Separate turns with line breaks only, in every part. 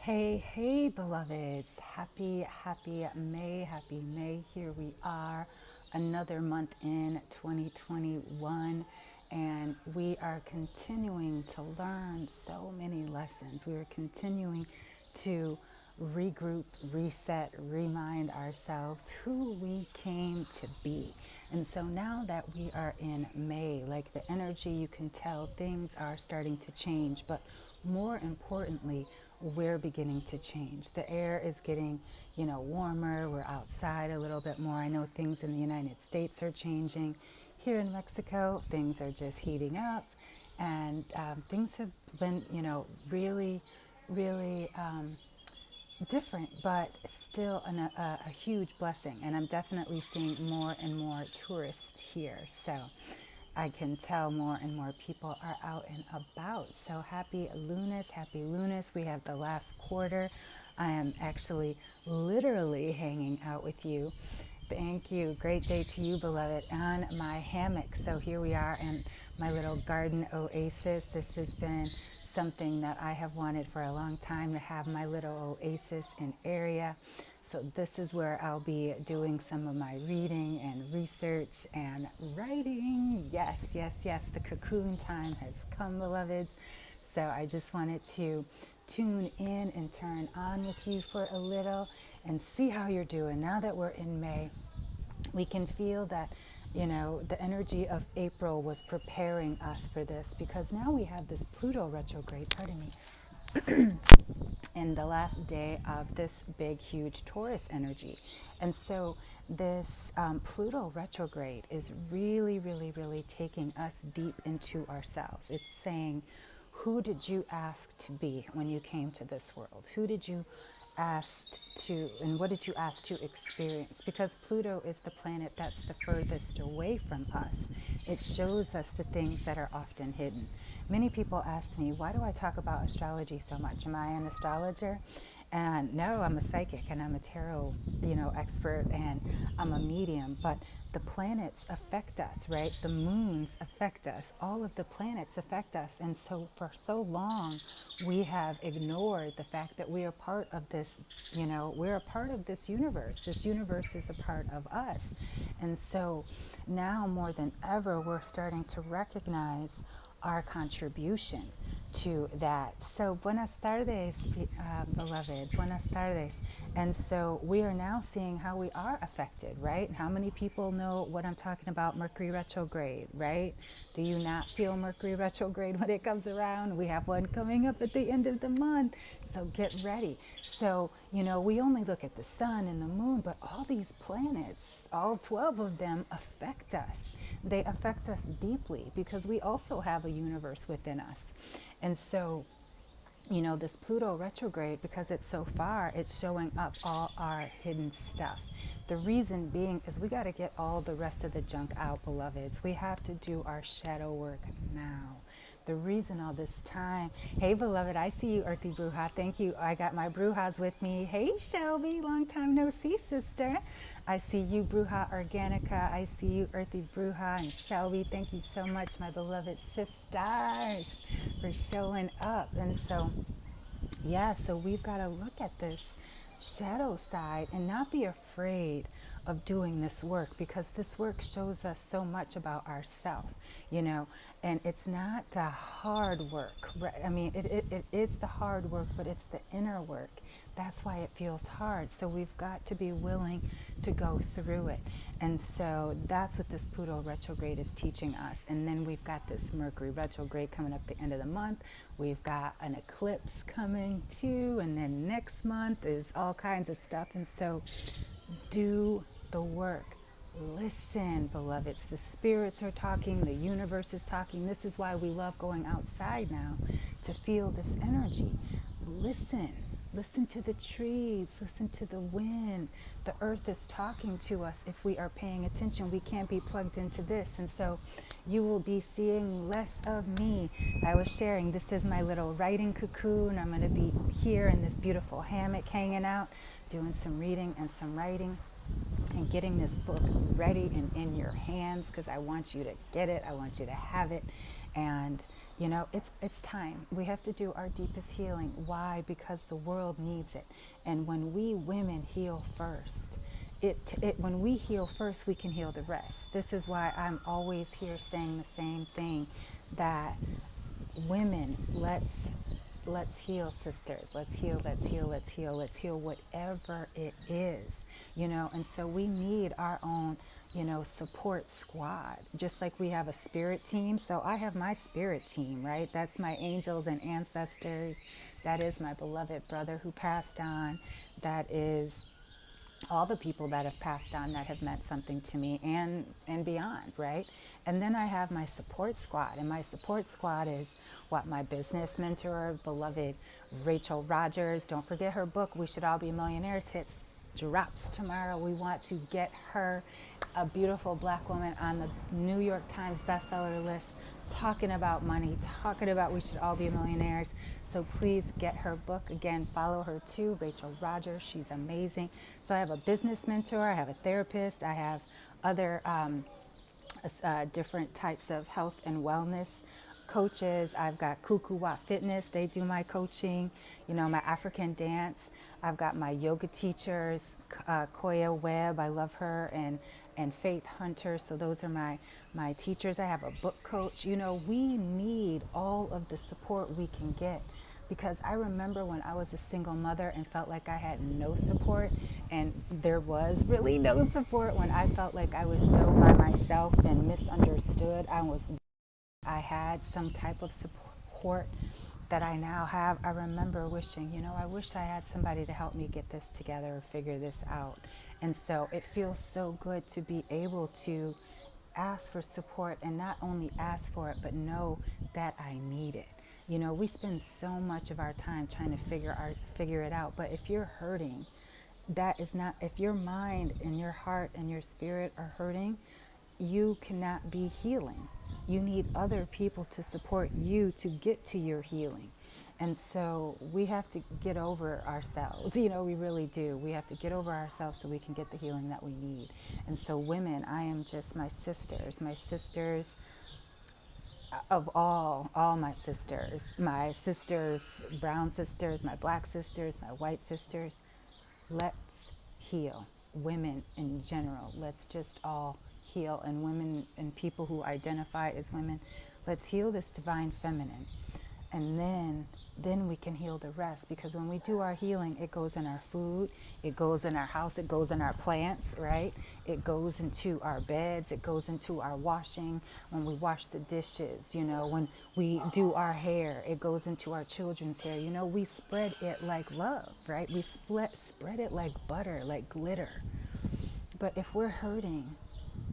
Hey, hey, beloveds. Happy May. Happy May. Here we are, another month in 2021, and we are continuing to learn so many lessons. We are continuing to regroup, reset, remind ourselves who we came to be. And so now that we are in May, like the energy, you can tell things are starting to change, but more importantly, we're beginning to change. The air is getting, warmer. We're outside a little bit more. I know things in the United States are changing. Here in Mexico, things are just heating up, and things have been, really, really different, but still a huge blessing. And I'm definitely seeing more and more tourists here. So I can tell more and more people are out and about. So happy Lunas, happy Lunas. We have the last quarter. I am actually literally hanging out with you. Thank you. Great day to you, beloved, on my hammock. So here we are in my little garden oasis. This has been something that I have wanted for a long time, to have my little oasis in area. So this is where I'll be doing some of my reading and research and writing. Yes, yes, yes. The cocoon time has come, beloveds. So I just wanted to tune in and turn on with you for a little and see how you're doing. Now that we're in May, we can feel that, the energy of April was preparing us for this, because now we have this Pluto retrograde, pardon me, in the last day of this big, huge Taurus energy. And so this Pluto retrograde is really, really, really taking us deep into ourselves. It's saying, who did you ask to be when you came to this world? Who did you ask to, and what did you ask to experience? Because Pluto is the planet that's the furthest away from us. It shows us the things that are often hidden. Many people ask me, why do I talk about astrology so much? Am I an astrologer? And no, I'm a psychic and I'm a tarot, expert, and I'm a medium. But the planets affect us, right? The moons affect us. All of the planets affect us. And so for so long, we have ignored the fact that we are part of this, we're a part of this universe. This universe is a part of us. And so now more than ever, we're starting to recognize our contribution to that. So buenas tardes, beloved, buenas tardes. And so we are now seeing how we are affected, right? How many people know what I'm talking about, Mercury retrograde, right? Do you not feel Mercury retrograde when it comes around? We have one coming up at the end of the month, so get ready. So, we only look at the sun and the moon, but all these planets, all 12 of them, affect us. They affect us deeply because we also have a universe within us. And so, this Pluto retrograde, because it's so far, it's showing up all our hidden stuff. The reason being is we got to get all the rest of the junk out, beloveds. We have to do our shadow work now. The reason all this time. Hey, beloved, I see you, Earthy Bruja. Thank you. I got my Brujas with me. Hey, Shelby, long time no see, sister. I see you, Bruja Organica. I see you, Earthy Bruja and Shelby. Thank you so much, my beloved sisters, for showing up. And so, so we've got to look at this shadow side and not be afraid of doing this work, because this work shows us so much about ourselves, and it's not the hard work, right? I mean, it is the hard work, but it's the inner work. That's why it feels hard. So we've got to be willing to go through it. And so that's what this Pluto retrograde is teaching us. And then we've got this Mercury retrograde coming up the end of the month. We've got an eclipse coming too. And then next month is all kinds of stuff. And so do the work. Listen, beloveds. The spirits are talking. The universe is talking. This is why we love going outside now, to feel this energy. Listen. Listen to the trees. Listen to the wind. The earth is talking to us if we are paying attention. We can't be plugged into this. And so you will be seeing less of me. I was sharing, this is my little writing cocoon. I'm going to be here in this beautiful hammock hanging out, doing some reading and some writing, and getting this book ready and in your hands, because I want you to get it. I want you to have it. And You know, it's time. We have to do our deepest healing. Why? Because the world needs it. And when we women heal first, when we heal first, we can heal the rest. This is why I'm always here saying the same thing, that women, let's heal, sisters. Let's heal, let's heal, let's heal, let's heal, whatever it is, you know. And so we need our own, you know, support squad, just like we have a spirit team. So I have my spirit team, right? That's my angels and ancestors. That is my beloved brother who passed on. That is all the people that have passed on that have meant something to me, and beyond, right? And then I have my support squad, and my support squad is what my business mentor, beloved Rachel Rogers. Don't forget her book, We Should All Be Millionaires, hits drops tomorrow. We want to get her, a beautiful black woman, on the New York Times bestseller list, talking about money, talking about we should all be millionaires. So please get her book. Again, follow her too, Rachel Rogers. She's amazing. So I have a business mentor, I have a therapist, I have other different types of health and wellness coaches. I've got Kukuwa Fitness, they do my coaching, you know, my African dance. I've got my yoga teachers, Koya Webb, I love her, and Faith Hunter. So those are my teachers. I have a book coach. You know, we need all of the support we can get, because I remember when I was a single mother and felt like I had no support, and there was really no support when I felt like I was so by myself and misunderstood. I had some type of support that I now have. I remember wishing, you know, I wish I had somebody to help me get this together or figure this out. And so it feels so good to be able to ask for support, and not only ask for it, but know that I need it. You know, we spend so much of our time trying to figure it out. But if you're hurting, that is not, if your mind and your heart and your spirit are hurting, you cannot be healing. You need other people to support you to get to your healing. And so we have to get over ourselves. You know, we really do. We have to get over ourselves so we can get the healing that we need. And so women, I am just my sisters of all my sisters, brown sisters, my black sisters, my white sisters. Let's heal. Women in general, let's just all heal. And women and people who identify as women, let's heal this divine feminine. And then we can heal the rest, because when we do our healing, it goes in our food, it goes in our house, it goes in our plants, right? It goes into our beds, it goes into our washing, when we wash the dishes, you know, when we do our hair, it goes into our children's hair. You know, we spread it like love, right? We spread it like butter, like glitter. But if we're hurting,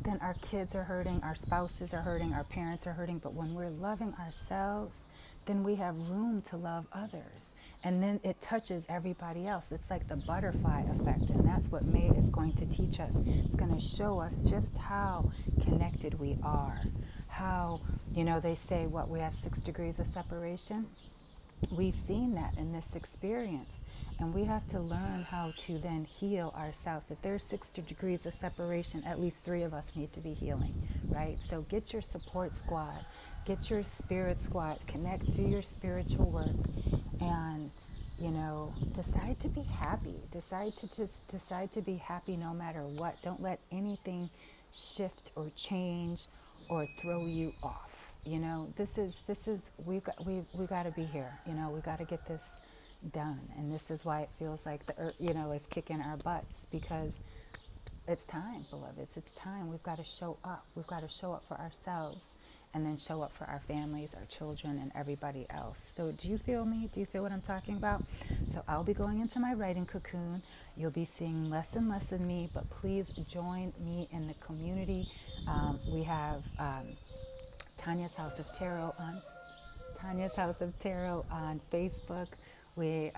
then our kids are hurting, our spouses are hurting, our parents are hurting. But when we're loving ourselves, then we have room to love others. And then it touches everybody else. It's like the butterfly effect. And that's what May is going to teach us. It's going to show us just how connected we are. How, you know, they say, what, we have 6 degrees of separation. We've seen that in this experience. And we have to learn how to then heal ourselves. If there's 6 degrees of separation, at least 3 of us need to be healing, right? So get your support squad. Get your spirit squad, connect to your spiritual work, and, you know, decide to be happy. Decide to be happy no matter what. Don't let anything shift or change or throw you off. You know, we got to be here. You know, we got to get this done. And this is why it feels like the earth, you know, is kicking our butts, because it's time, beloveds. It's time. We've got to show up. We've got to show up for ourselves, and then show up for our families, our children, and everybody else. So do you feel me? Do you feel what I'm talking about? So I'll be going into my writing cocoon. You'll be seeing less and less of me, but please join me in the community. We have Tanya's House of Tarot on Facebook. We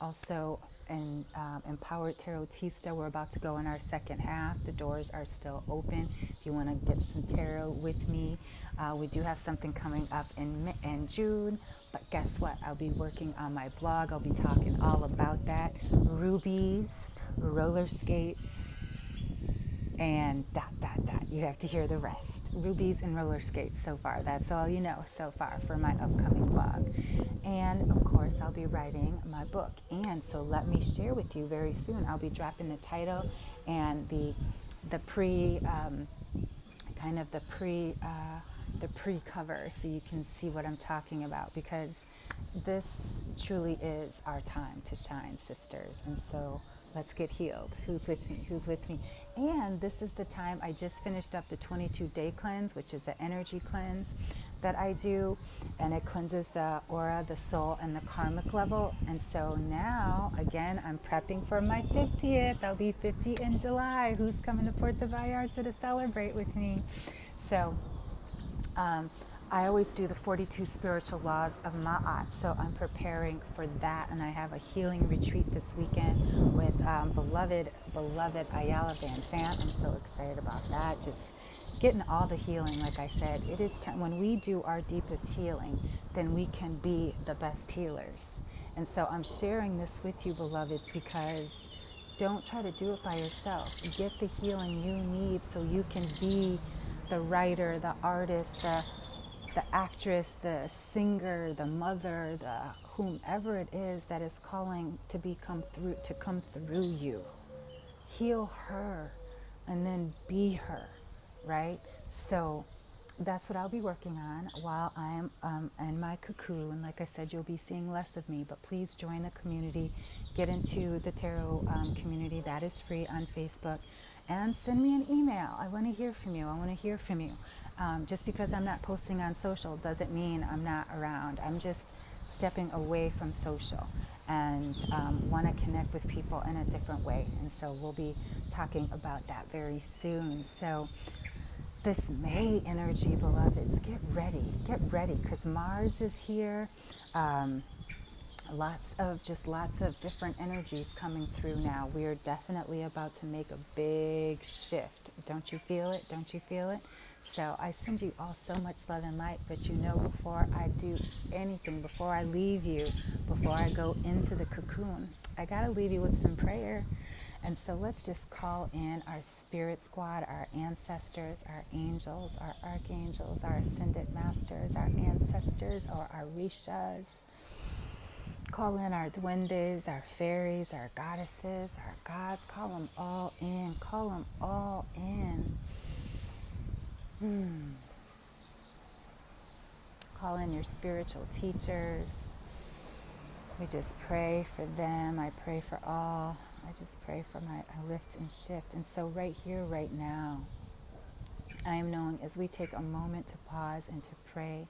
also Empowered Tarotista. We're about to go in our second half. The doors are still open. If you want to get some tarot with me, we do have something coming up in June. But guess what? I'll be working on my blog. I'll be talking all about that. Rubies, roller skates, and dot, dot, dot. You have to hear the rest. Rubies and roller skates so far. That's all you know so far for my upcoming blog. And of course, I'll be writing my book. And so let me share with you very soon. I'll be dropping the title and the pre, kind of the pre-cover, so you can see what I'm talking about, because this truly is our time to shine, sisters. And so let's get healed. Who's with me? Who's with me? And this is the time. I just finished up the 22-day cleanse, which is the energy cleanse that I do, and it cleanses the aura, the soul, and the karmic level. And so now, again, I'm prepping for my 50th. I'll be 50 in July. Who's coming to Puerto Vallarta to celebrate with me? So I always do the 42 spiritual laws of Ma'at, so I'm preparing for that, and I have a healing retreat this weekend with beloved Ayala Van Sant. I'm so excited about that. Just getting all the healing. Like I said, it is time. When we do our deepest healing, then we can be the best healers. And so I'm sharing this with you, beloveds, because don't try to do it by yourself. Get the healing you need so you can be the writer, the artist, the actress, the singer, the mother, the whomever it is that is calling to come through you. Heal her and then be her, right? So that's what I'll be working on while I'm in my cocoon. Like I said, you'll be seeing less of me, but please join the community. Get into the tarot community. That is free on Facebook. And send me an email. I want to hear from you. I want to hear from you. Just because I'm not posting on social doesn't mean I'm not around. I'm just stepping away from social and want to connect with people in a different way. And so we'll be talking about that very soon. So this May energy, beloveds, get ready, because Mars is here. Lots of different energies coming through now. We are definitely about to make a big shift. Don't you feel it? Don't you feel it? So I send you all so much love and light, but before I do anything, before I leave you, before I go into the cocoon, I gotta leave you with some prayer. And so let's just call in our spirit squad, our ancestors, our angels, our archangels, our ascended masters, our ancestors, or our rishas. Call in our duendes, our fairies, our goddesses, our gods. Call them all in. Call them all in. Call in your spiritual teachers. We just pray for them. I pray for all. I just pray for I lift and shift. And so right here, right now, I am knowing as we take a moment to pause and to pray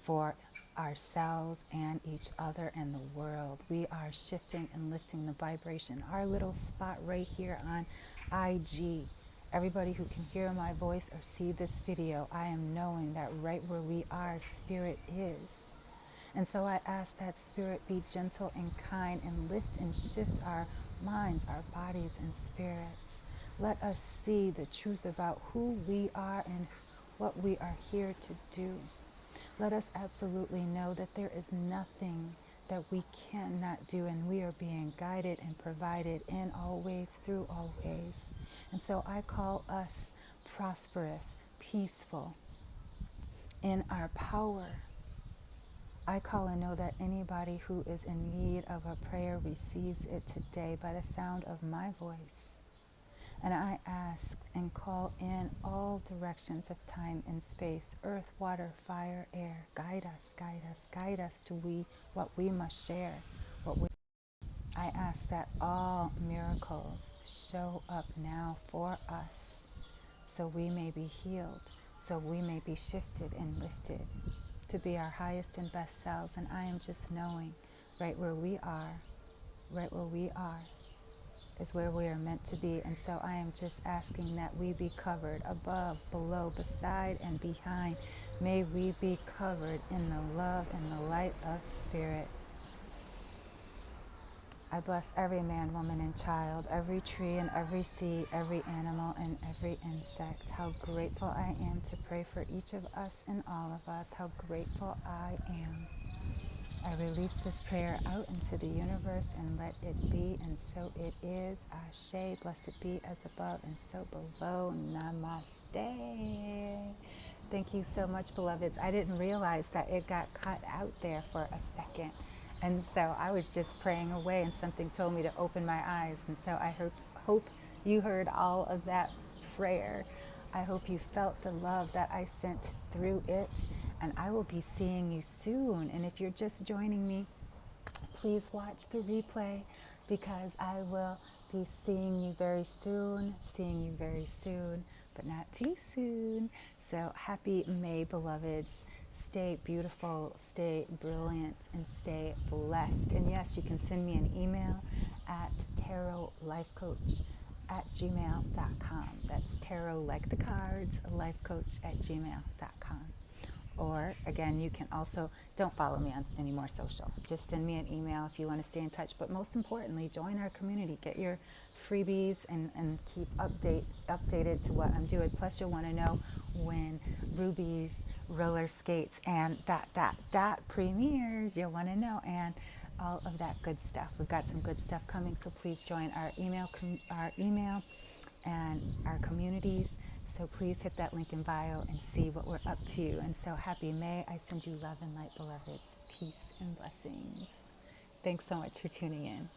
for ourselves and each other and the world, we are shifting and lifting the vibration. Our little spot right here on IG, everybody who can hear my voice or see this video, I am knowing that right where we are, spirit is. And so I ask that spirit be gentle and kind and lift and shift our minds, our bodies, and spirits. Let us see the truth about who we are and what we are here to do. Let us absolutely know that there is nothing that we cannot do, and we are being guided and provided in all ways, through all ways. And so I call us prosperous, peaceful, in our power. I call and know that anybody who is in need of a prayer receives it today by the sound of my voice. And I ask and call in all directions of time and space, earth, water, fire, air. Guide us, guide us, guide us to what we must share. I ask that all miracles show up now for us, so we may be healed, so we may be shifted and lifted to be our highest and best selves. And I am just knowing right where we are is where we are meant to be. And so I am just asking that we be covered above, below, beside, and behind. May we be covered in the love and the light of spirit. I bless every man, woman, and child, every tree and every sea, every animal and every insect. How grateful I am to pray for each of us and all of us. How grateful I am. I release this prayer out into the universe and let it be, and so it is. Ashe, blessed be as above and so below. Namaste. Thank you so much, beloveds. I didn't realize that it got cut out there for a second. And so I was just praying away, and something told me to open my eyes. And so I hope you heard all of that prayer. I hope you felt the love that I sent through it. And I will be seeing you soon. And if you're just joining me, please watch the replay, because I will be seeing you very soon, but not too soon. So happy May, beloveds. Stay beautiful, stay brilliant, and stay blessed. And yes, you can send me an email at tarotlifecoach@gmail.com. That's tarot like the cards, lifecoach@gmail.com. Or again, you can also, don't follow me on any more social. Just send me an email if you want to stay in touch. But most importantly, join our community. Get your freebies and keep updated to what I'm doing. Plus, you'll want to know when Ruby's roller skates and ... premieres. You'll want to know, and all of that good stuff. We've got some good stuff coming, so please join our email and our communities. So please hit that link in bio and see what we're up to. And so happy May. I send you love and light, beloveds. Peace and blessings. Thanks so much for tuning in.